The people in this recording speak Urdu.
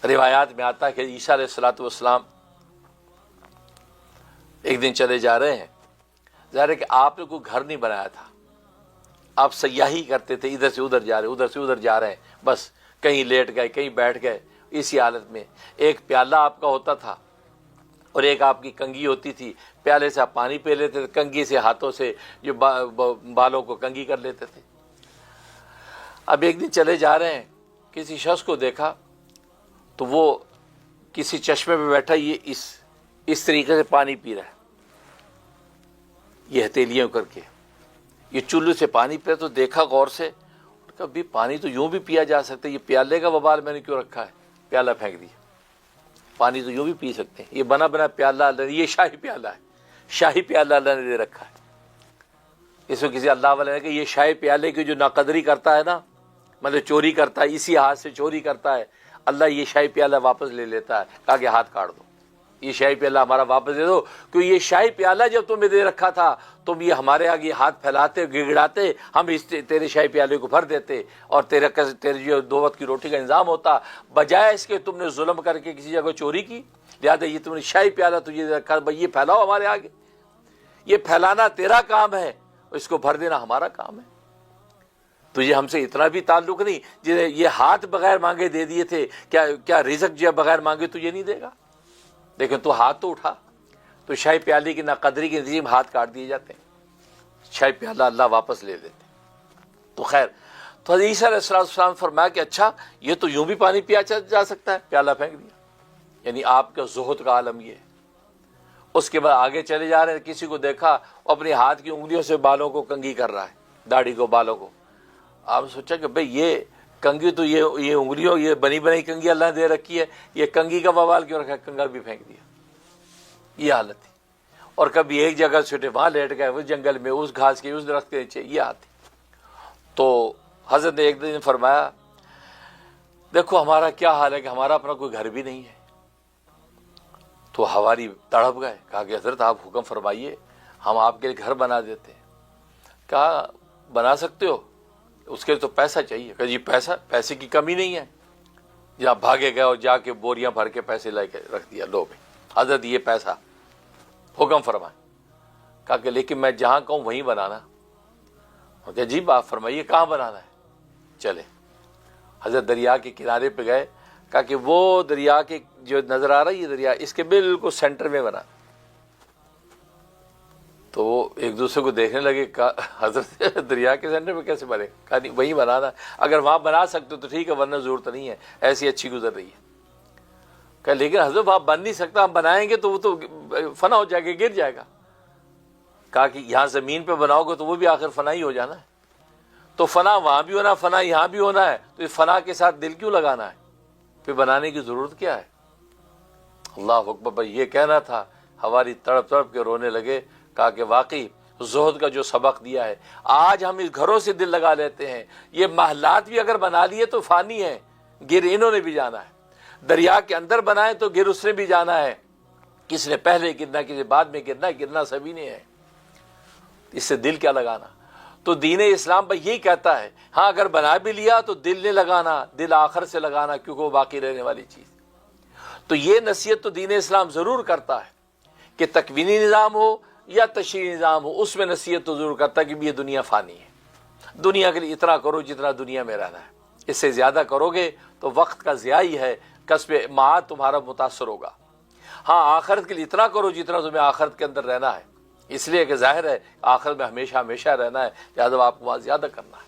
روایات میں آتا ہے کہ عیسیٰ علیہ الصلوۃ والسلام ایک دن چلے جا رہے ہیں، ظاہر ہے کہ آپ نے کوئی گھر نہیں بنایا تھا، آپ سیاحی کرتے تھے، ادھر سے ادھر جا رہے ادھر سے ادھر جا رہے ہیں، بس کہیں لیٹ گئے کہیں بیٹھ گئے، اسی حالت میں ایک پیالہ آپ کا ہوتا تھا اور ایک آپ کی کنگھی ہوتی تھی، پیالے سے آپ پانی پی لیتے تھے، کنگھی سے ہاتھوں سے جو بالوں کو کنگھی کر لیتے تھے۔ اب ایک دن چلے جا رہے ہیں، کسی شخص کو دیکھا تو وہ کسی چشمے پہ بیٹھا، یہ اس طریقے سے پانی پی رہا ہے، یہ ہتھیلیاں کر کے، یہ چولہے سے پانی پیا تو دیکھا غور سے، کبھی پانی تو یوں بھی پیا جا سکتا ہے، یہ پیالے کا وبال میں نے کیوں رکھا ہے، پیالہ پھینک دیا، پانی تو یوں بھی پی سکتے ہیں، یہ بنا بنا پیالہ اللہ نے، یہ شاہی پیالہ ہے، شاہی پیالہ اللہ نے دے رکھا ہے۔ اس میں کسی اللہ والے نے کہ یہ شاہی پیالے کی جو ناقدری کرتا ہے نا، مطلب چوری کرتا ہے، اسی ہاتھ سے چوری کرتا ہے، اللہ یہ شاہی پیالہ واپس لے لیتا ہے، کہا کہ ہاتھ کاٹ دو، یہ شاہی پیالہ ہمارا واپس دے دو، کیونکہ یہ شاہی پیالہ جب تمہیں دے رکھا تھا تم یہ ہمارے آگے ہاتھ پھیلاتے گڑگڑاتے، ہم اس تیرے شاہی پیالے کو بھر دیتے اور تیرے جو دو وقت کی روٹی کا انتظام ہوتا، بجائے اس کے تم نے ظلم کر کے کسی جگہ چوری کی، لہٰذا یہ تم نے شاہی پیالہ تجھے دے رکھا، بھائی یہ پھیلاؤ ہمارے آگے، یہ پھیلانا تیرا کام ہے، اس کو بھر دینا ہمارا کام ہے، تجھے ہم سے اتنا بھی تعلق نہیں، جنہیں یہ ہاتھ بغیر مانگے دے دیے تھے، کیا رزق جو بغیر مانگے تجھے نہیں دے گا؟ لیکن تو ہاتھ تو اٹھا، تو شاہی پیالے کی ناقدری کے نتیجے میں ہاتھ کاٹ دیے جاتے ہیں، شاہی پیالہ اللہ واپس لے لیتے۔ تو خیر، تو حضرت عیسیٰ علیہ السلام فرمایا کہ اچھا یہ تو یوں بھی پانی پیا جا سکتا ہے، پیالہ پھینک دیا، یعنی آپ کا زہد کا عالم یہ ہے۔ اس کے بعد آگے چلے جا رہے ہیں، کسی کو دیکھا وہ اپنے ہاتھ کی انگلیوں سے بالوں کو کنگھی کر رہا ہے، داڑھی کو، بالوں کو۔ آپ نے سوچا کہ بھئی یہ کنگھی تو یہ انگلیوں، یہ بنی بنائی کنگھی اللہ نے دے رکھی ہے، یہ کنگھی کا بوال کیوں رکھا ہے، کنگھا بھی پھینک دیا، یہ حالت تھی۔ اور کبھی ایک جگہ چھوٹے وہاں لیٹ گئے، اس جنگل میں، اس گھاس کے، اس درخت کے نیچے، یہ آتی۔ تو حضرت نے ایک دن فرمایا دیکھو ہمارا کیا حال ہے کہ ہمارا اپنا کوئی گھر بھی نہیں ہے۔ تو حواری تڑپ گئے، کہا کہ حضرت آپ حکم فرمائیے، ہم آپ کے لیے گھر بنا دیتے ہیں۔ کہا بنا سکتے ہو، اس کے لیے تو پیسہ چاہیے۔ کہا جی پیسے کی کمی نہیں ہے۔ جہاں بھاگے گئے اور جا کے بوریاں بھر کے پیسے لے کے رکھ دیا، لو بھائی حضرت یہ پیسہ، حکم فرمائے۔ کہا کہ لیکن میں جہاں کہوں وہیں بنانا۔ کہ جی بات فرمائیے کہاں بنانا ہے؟ چلے حضرت دریا کے کنارے پہ گئے، کہا کہ وہ دریا کے جو نظر آ رہا ہے یہ دریا، اس کے بالکل سینٹر میں بنا۔ تو وہ ایک دوسرے کو دیکھنے لگے، کہا حضرت دریا کے سینٹر میں کیسے بنے؟ کہا نہیں وہیں بنانا، اگر وہاں بنا سکتے تو ٹھیک ہے، ورنہ ضرورت نہیں ہے، ایسی اچھی گزر رہی ہے۔ کہا لیکن حضرت وہاں بن نہیں سکتا، ہم بنائیں گے تو وہ تو فنا ہو جائے گا، گر جائے گا۔ کہا کہ یہاں زمین پہ بناؤ گے تو وہ بھی آخر فنا ہی ہو جانا ہے، تو فنا وہاں بھی ہونا، فنا یہاں بھی ہونا ہے، تو اس فنا کے ساتھ دل کیوں لگانا ہے؟ پھر بنانے کی ضرورت کیا ہے؟ اللہ اکبر، بھائی یہ کہنا تھا، ہماری تڑپ تڑپ کے رونے لگے۔ کہا کہ واقعی زہد کا جو سبق دیا ہے، آج ہم اس گھروں سے دل لگا لیتے ہیں، یہ محلات بھی اگر بنا لیے تو فانی ہیں، گر انہوں نے بھی جانا ہے، دریا کے اندر بنائے تو گر اس نے بھی جانا ہے، کس نے پہلے گرنا کسی بعد میں گرنا سبھی نے ہے، اس سے دل کیا لگانا؟ تو دین اسلام بھائی یہی کہتا ہے، ہاں اگر بنا بھی لیا تو دل نہیں لگانا، دل آخر سے لگانا، کیونکہ وہ باقی رہنے والی چیز۔ تو یہ نصیحت تو دین اسلام ضرور کرتا ہے کہ تکوینی نظام ہو یا تشریعی نظام ہو، اس میں نصیحت تو ضرور کرتا ہے کہ یہ دنیا فانی ہے، دنیا کے لیے اتنا کرو جتنا دنیا میں رہنا ہے، اس سے زیادہ کرو گے تو وقت کا ضیاع ہی ہے، کسب معاد تمہارا متاثر ہوگا۔ ہاں آخرت کے لیے اتنا کرو جتنا تمہیں آخرت کے اندر رہنا ہے، اس لیے کہ ظاہر ہے آخرت میں ہمیشہ ہمیشہ رہنا ہے، لہٰذا آپ کو وہاں زیادہ کرنا ہے۔